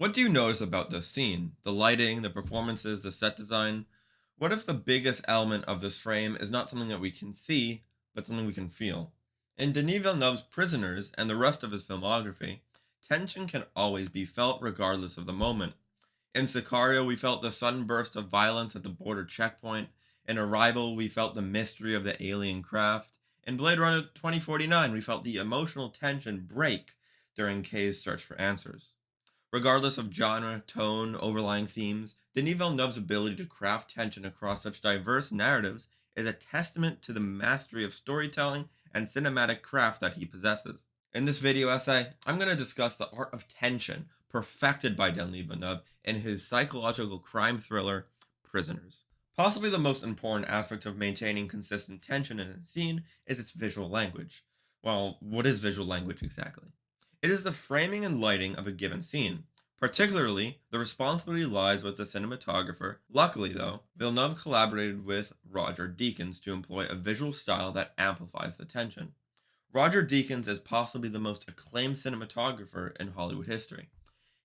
What do you notice about this scene? The lighting, the performances, the set design? What if the biggest element of this frame is not something that we can see, but something we can feel? In Denis Villeneuve's Prisoners and the rest of his filmography, tension can always be felt regardless of the moment. In Sicario, we felt the sudden burst of violence at the border checkpoint. In Arrival, we felt the mystery of the alien craft. In Blade Runner 2049, we felt the emotional tension break during Kay's search for answers. Regardless of genre, tone, overlying themes, Denis Villeneuve's ability to craft tension across such diverse narratives is a testament to the mastery of storytelling and cinematic craft that he possesses. In this video essay, I'm going to discuss the art of tension perfected by Denis Villeneuve in his psychological crime thriller, Prisoners. Possibly the most important aspect of maintaining consistent tension in a scene is its visual language. Well, what is visual language exactly? It is the framing and lighting of a given scene. Particularly, the responsibility lies with the cinematographer. Luckily, though, Villeneuve collaborated with Roger Deakins to employ a visual style that amplifies the tension. Roger Deakins is possibly the most acclaimed cinematographer in Hollywood history.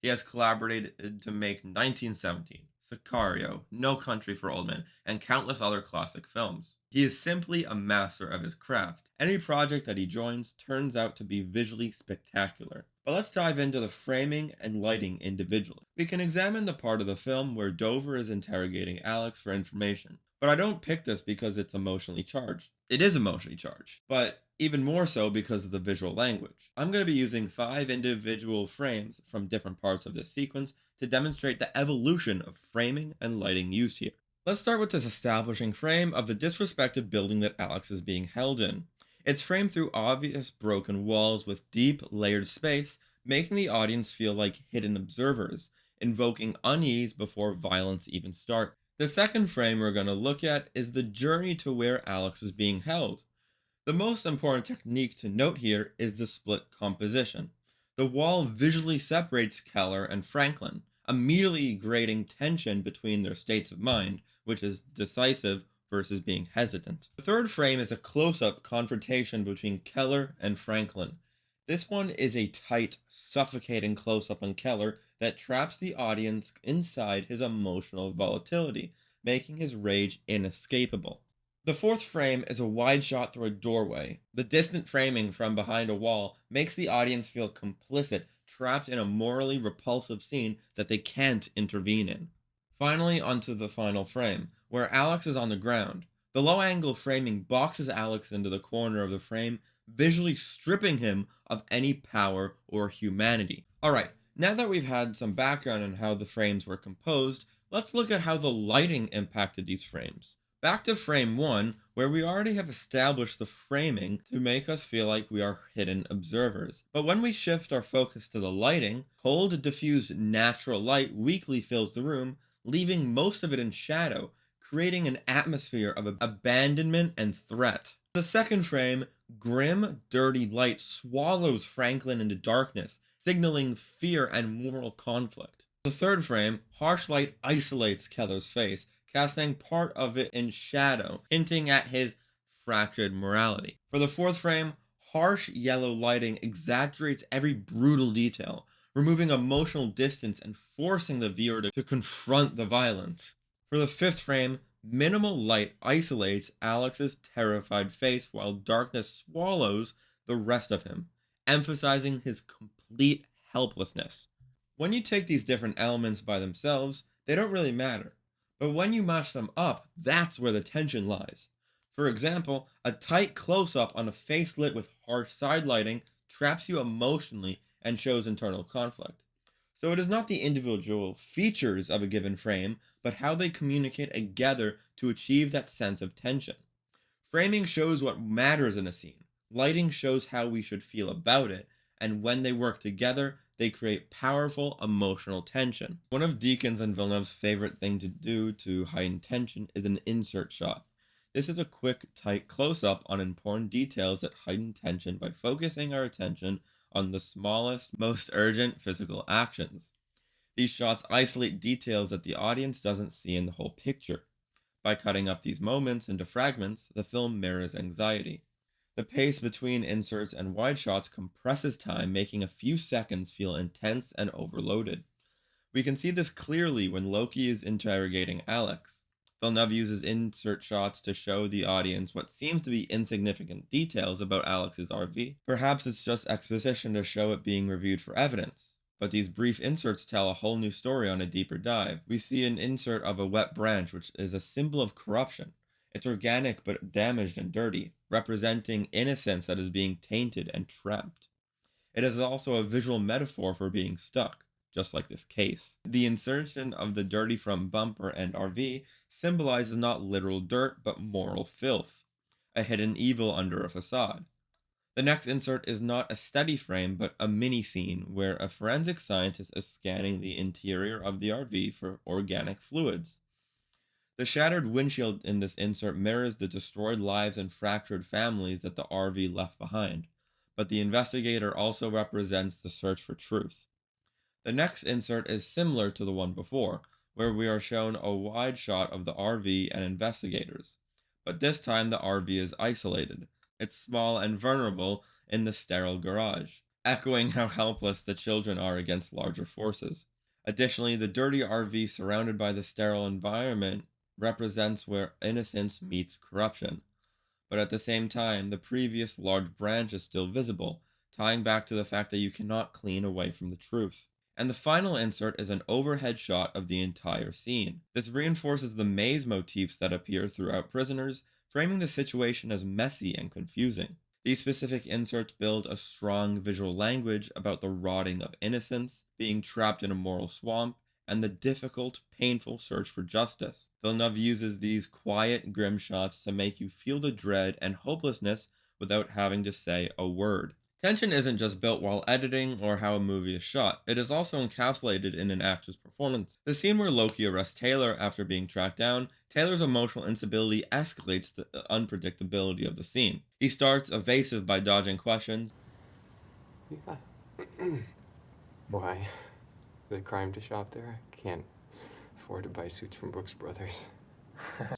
He has collaborated to make 1917, Sicario, No Country for Old Men, and countless other classic films. He is simply a master of his craft. Any project that he joins turns out to be visually spectacular. But let's dive into the framing and lighting individually. We can examine the part of the film where Dover is interrogating Alex for information. But I don't pick this because it's emotionally charged. It is emotionally charged, but even more so because of the visual language. I'm going to be using 5 individual frames from different parts of this sequence to demonstrate the evolution of framing and lighting used here. Let's start with this establishing frame of the disrespected building that Alex is being held in. It's framed through obvious broken walls with deep, layered space, making the audience feel like hidden observers, invoking unease before violence even starts. The second frame we're going to look at is the journey to where Alex is being held. The most important technique to note here is the split composition. The wall visually separates Keller and Franklin, immediately creating tension between their states of mind, which is decisive versus being hesitant. The third frame is a close up confrontation between Keller and Franklin. This one is a tight, suffocating close up on Keller that traps the audience inside his emotional volatility, making his rage inescapable. The fourth frame is a wide shot through a doorway. The distant framing from behind a wall makes the audience feel complicit, trapped in a morally repulsive scene that they can't intervene in. Finally, onto the final frame, where Alex is on the ground. The low angle framing boxes Alex into the corner of the frame, visually stripping him of any power or humanity. Alright, now that we've had some background on how the frames were composed, let's look at how the lighting impacted these frames. Back to frame 1, where we already have established the framing to make us feel like we are hidden observers. But when we shift our focus to the lighting, cold, diffused, natural light weakly fills the room, leaving most of it in shadow, creating an atmosphere of abandonment and threat. The second frame, grim, dirty light swallows Franklin into darkness, signaling fear and moral conflict. The third frame, harsh light isolates Keller's face, casting part of it in shadow, hinting at his fractured morality. For the fourth frame, harsh yellow lighting exaggerates every brutal detail, removing emotional distance and forcing the viewer to confront the violence. For the fifth frame, minimal light isolates Alex's terrified face while darkness swallows the rest of him, emphasizing his complete helplessness. When you take these different elements by themselves, they don't really matter. But when you mash them up, that's where the tension lies. For example, a tight close up on a face lit with harsh side lighting traps you emotionally and shows internal conflict. So it is not the individual features of a given frame, but how they communicate together to achieve that sense of tension. Framing shows what matters in a scene, lighting shows how we should feel about it, and when they work together, they create powerful emotional tension. One of Deakins and Villeneuve's favorite thing to do to heighten tension is an insert shot. This is a quick, tight close-up on important details that heighten tension by focusing our attention on the smallest, most urgent physical actions. These shots isolate details that the audience doesn't see in the whole picture. By cutting up these moments into fragments, the film mirrors anxiety. The pace between inserts and wide shots compresses time, making a few seconds feel intense and overloaded. We can see this clearly when Loki is interrogating Alex. Villeneuve uses insert shots to show the audience what seems to be insignificant details about Alex's RV. Perhaps it's just exposition to show it being reviewed for evidence. But these brief inserts tell a whole new story on a deeper dive. We see an insert of a wet branch, which is a symbol of corruption. It's organic but damaged and dirty, representing innocence that is being tainted and trapped. It is also a visual metaphor for being stuck, just like this case. The insertion of the dirty from bumper and RV symbolizes not literal dirt, but moral filth, a hidden evil under a facade. The next insert is not a steady frame, but a mini scene where a forensic scientist is scanning the interior of the RV for organic fluids. The shattered windshield in this insert mirrors the destroyed lives and fractured families that the RV left behind, but the investigator also represents the search for truth. The next insert is similar to the one before, where we are shown a wide shot of the RV and investigators, but this time the RV is isolated. It's small and vulnerable in the sterile garage, echoing how helpless the children are against larger forces. Additionally, the dirty RV surrounded by the sterile environment represents where innocence meets corruption. But at the same time, the previous large branch is still visible, tying back to the fact that you cannot clean away from the truth. And the final insert is an overhead shot of the entire scene. This reinforces the maze motifs that appear throughout Prisoners, framing the situation as messy and confusing. These specific inserts build a strong visual language about the rotting of innocence, being trapped in a moral swamp, and the difficult, painful search for justice. Villeneuve uses these quiet, grim shots to make you feel the dread and hopelessness without having to say a word. Tension isn't just built while editing or how a movie is shot, it is also encapsulated in an actor's performance. The scene where Loki arrests Taylor after being tracked down, Taylor's emotional instability escalates the unpredictability of the scene. He starts evasive by dodging questions. Yeah. Why? The crime to shop there? Can't afford to buy suits from Brooks Brothers.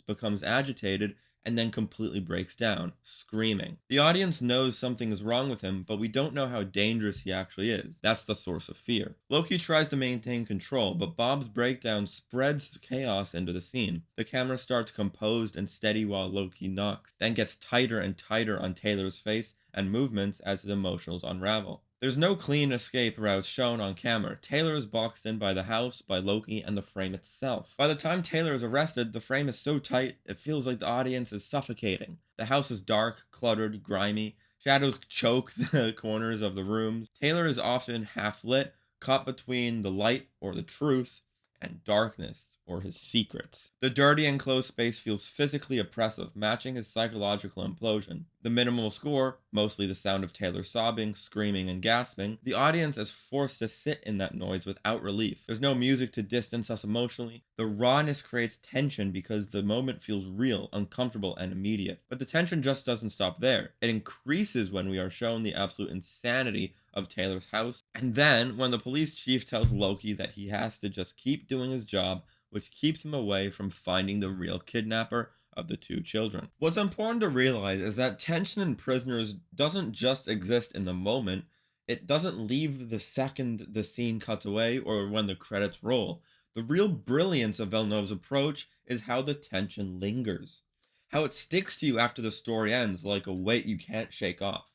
Becomes agitated, and then completely breaks down, screaming. The audience knows something is wrong with him, but we don't know how dangerous he actually is. That's the source of fear. Loki tries to maintain control, but Bob's breakdown spreads chaos into the scene. The camera starts composed and steady while Loki knocks, then gets tighter and tighter on Taylor's face and movements as his emotions unravel. There's no clean escape routes shown on camera. Taylor is boxed in by the house, by Loki, and the frame itself. By the time Taylor is arrested, the frame is so tight, it feels like the audience is suffocating. The house is dark, cluttered, grimy. Shadows choke the corners of the rooms. Taylor is often half lit, caught between the light or the truth and darkness or his secrets. The dirty enclosed space feels physically oppressive, matching his psychological implosion. The minimal score, mostly the sound of Taylor sobbing, screaming, and gasping, the audience is forced to sit in that noise without relief. There's no music to distance us emotionally. The rawness creates tension because the moment feels real, uncomfortable, and immediate. But the tension just doesn't stop there. It increases when we are shown the absolute insanity of Taylor's house. And then, when the police chief tells Loki that he has to just keep doing his job, which keeps him away from finding the real kidnapper of the two children. What's important to realize is that tension in Prisoners doesn't just exist in the moment, it doesn't leave the second the scene cuts away or when the credits roll. The real brilliance of Villeneuve's approach is how the tension lingers, how it sticks to you after the story ends like a weight you can't shake off.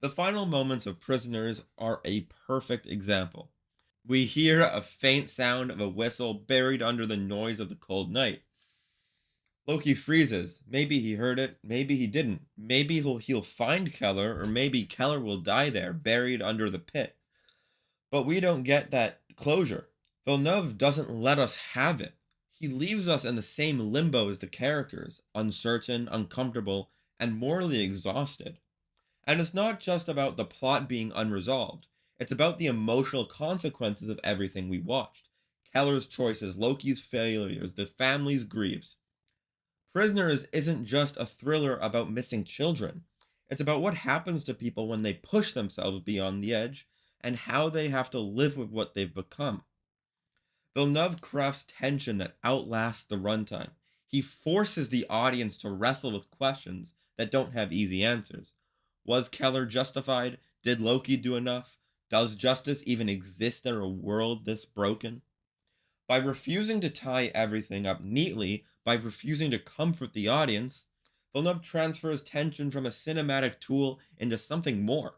The final moments of Prisoners are a perfect example. We hear a faint sound of a whistle buried under the noise of the cold night. Loki freezes. Maybe he heard it, maybe he didn't. Maybe he'll find Keller, or maybe Keller will die there, buried under the pit. But we don't get that closure. Villeneuve doesn't let us have it. He leaves us in the same limbo as the characters, uncertain, uncomfortable, and morally exhausted. And it's not just about the plot being unresolved. It's about the emotional consequences of everything we watched. Keller's choices, Loki's failures, the family's griefs. Prisoners isn't just a thriller about missing children. It's about what happens to people when they push themselves beyond the edge and how they have to live with what they've become. Villeneuve crafts tension that outlasts the runtime. He forces the audience to wrestle with questions that don't have easy answers. Was Keller justified? Did Loki do enough? Does justice even exist in a world this broken? By refusing to tie everything up neatly, by refusing to comfort the audience, Villeneuve transfers tension from a cinematic tool into something more,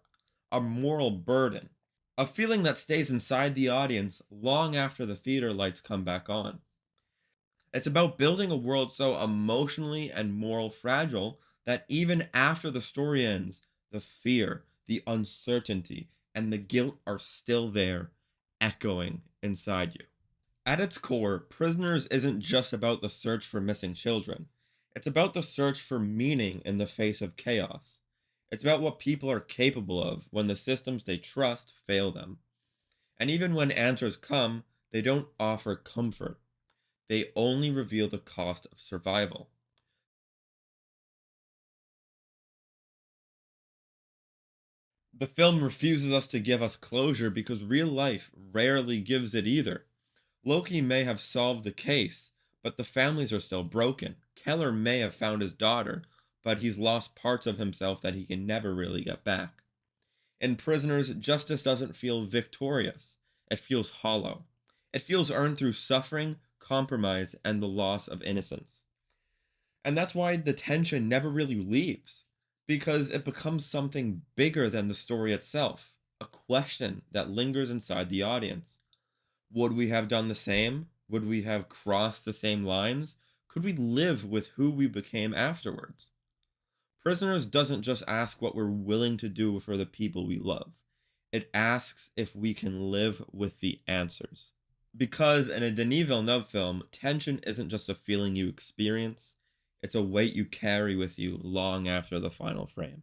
a moral burden, a feeling that stays inside the audience long after the theater lights come back on. It's about building a world so emotionally and moral fragile that even after the story ends, the fear, the uncertainty, and the guilt are still there, echoing inside you. At its core, Prisoners isn't just about the search for missing children. It's about the search for meaning in the face of chaos. It's about what people are capable of when the systems they trust fail them. And even when answers come, they don't offer comfort. They only reveal the cost of survival. The film refuses us to give us closure because real life rarely gives it either. Loki may have solved the case, but the families are still broken. Keller may have found his daughter, but he's lost parts of himself that he can never really get back. In Prisoners, justice doesn't feel victorious, it feels hollow. It feels earned through suffering, compromise, and the loss of innocence. And that's why the tension never really leaves, because it becomes something bigger than the story itself, a question that lingers inside the audience. Would we have done the same? Would we have crossed the same lines? Could we live with who we became afterwards? Prisoners doesn't just ask what we're willing to do for the people we love. It asks if we can live with the answers. Because in a Denis Villeneuve film, tension isn't just a feeling you experience, it's a weight you carry with you long after the final frame.